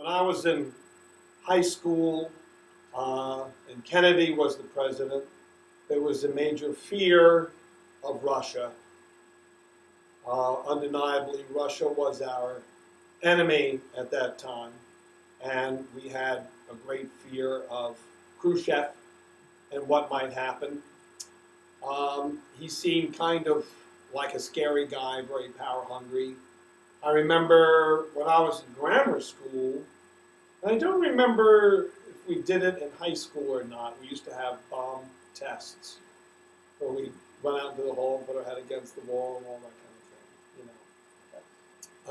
When I was in high school and Kennedy was the president, there was a major fear of Russia. Undeniably, Russia was our enemy at that time, and we had a great fear of Khrushchev and what might happen. He seemed kind of like a scary guy, very power hungry. I remember when I was in grammar school, and I don't remember if we did it in high school or not. We used to have bomb tests where we went out into the hall and put our head against the wall and all that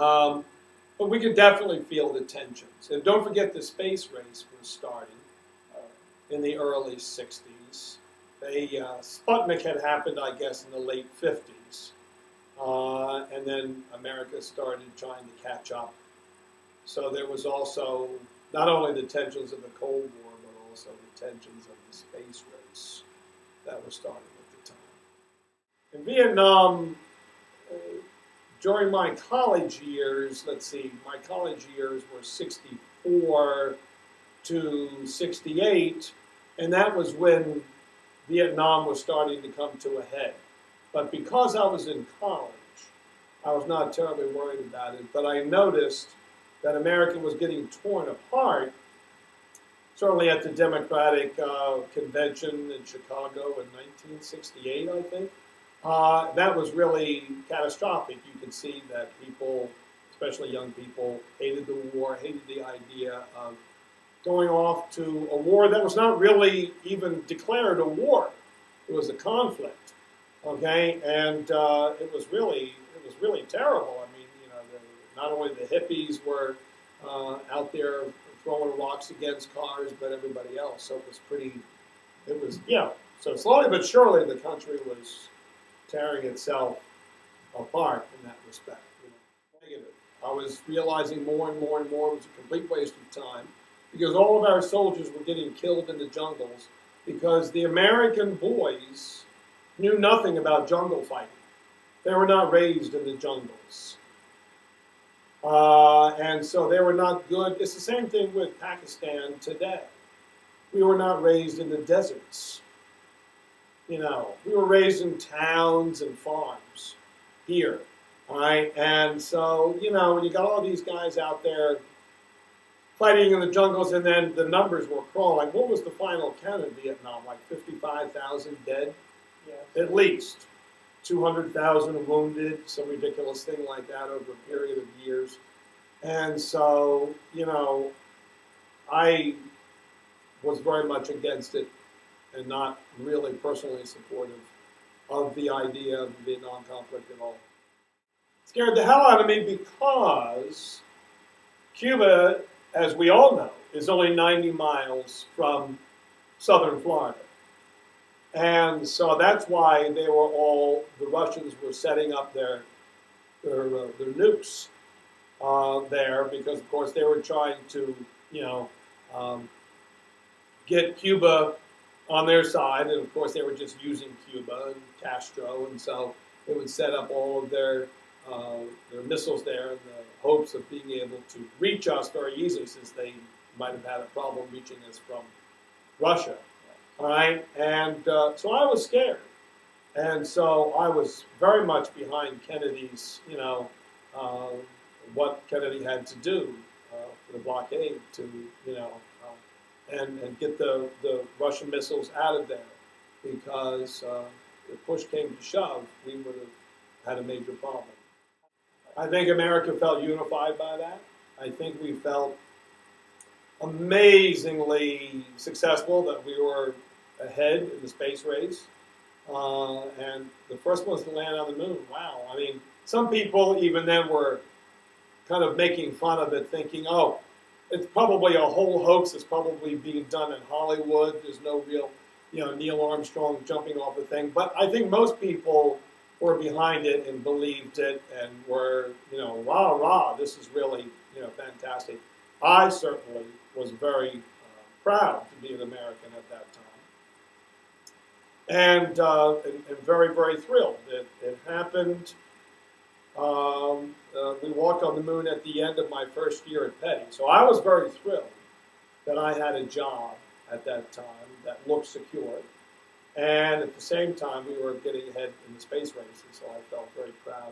kind of thing, but we could definitely feel the tensions. And don't forget the space race was starting in the early 60s. Sputnik had happened, I guess, in the late 50s. And then America started trying to catch up. So there was also not only the tensions of the Cold War, but also the tensions of the space race that were starting at the time. In Vietnam, during my college years, my college years were 64 to 68, and that was when Vietnam was starting to come to a head. But because I was in college, I was not terribly worried about it, but I noticed that America was getting torn apart, certainly at the Democratic Convention in Chicago in 1968, I think. That was really catastrophic. You could see that people, especially young people, hated the war, hated the idea of going off to a war that was not really even declared a war. It was a conflict, okay? And it was really terrible. I mean, not only the hippies were out there throwing rocks against cars, but everybody else. So so slowly but surely the country was tearing itself apart in that respect. Negative. I was realizing more and more and more it was a complete waste of time because all of our soldiers were getting killed in the jungles because the American boys knew nothing about jungle fighting. They were not raised in the jungles. And so they were not good. It's the same thing with Pakistan today. We were not raised in the deserts. We were raised in towns and farms here. All right. And so, when you got all these guys out there fighting in the jungles and then the numbers were crawling. What was the final count in Vietnam? Like 55,000 dead? Yes. At least. 200,000 wounded, some ridiculous thing like that over a period of years. And so, I was very much against it and not really personally supportive of the idea of the Vietnam conflict at all. It scared the hell out of me because Cuba, as we all know, is only 90 miles from southern Florida. And so that's why the Russians were setting up their nukes there because, of course, they were trying to, get Cuba on their side. And, of course, they were just using Cuba and Castro. And so they would set up all of their missiles there in the hopes of being able to reach us very easily since they might have had a problem reaching us from Russia. All right, and so I was scared, and so I was very much behind Kennedy's, what Kennedy had to do for the blockade to, and get the Russian missiles out of there, because if push came to shove, we would have had a major problem. I think America felt unified by that. I think we felt amazingly successful that we were ahead in the space race, and the first ones to land on the moon. Wow. I mean, some people even then were kind of making fun of it, thinking, oh, it's probably a whole hoax. It's probably being done in Hollywood. There's no real, Neil Armstrong jumping off the thing. But I think most people were behind it and believed it and were, rah, rah, this is really, fantastic. I certainly was very proud to be an American at that time. And very, very thrilled. It happened We walked on the moon at the end of my first year at Petty. So I was very thrilled that I had a job at that time that looked secure. And at the same time, we were getting ahead in the space races, so I felt very proud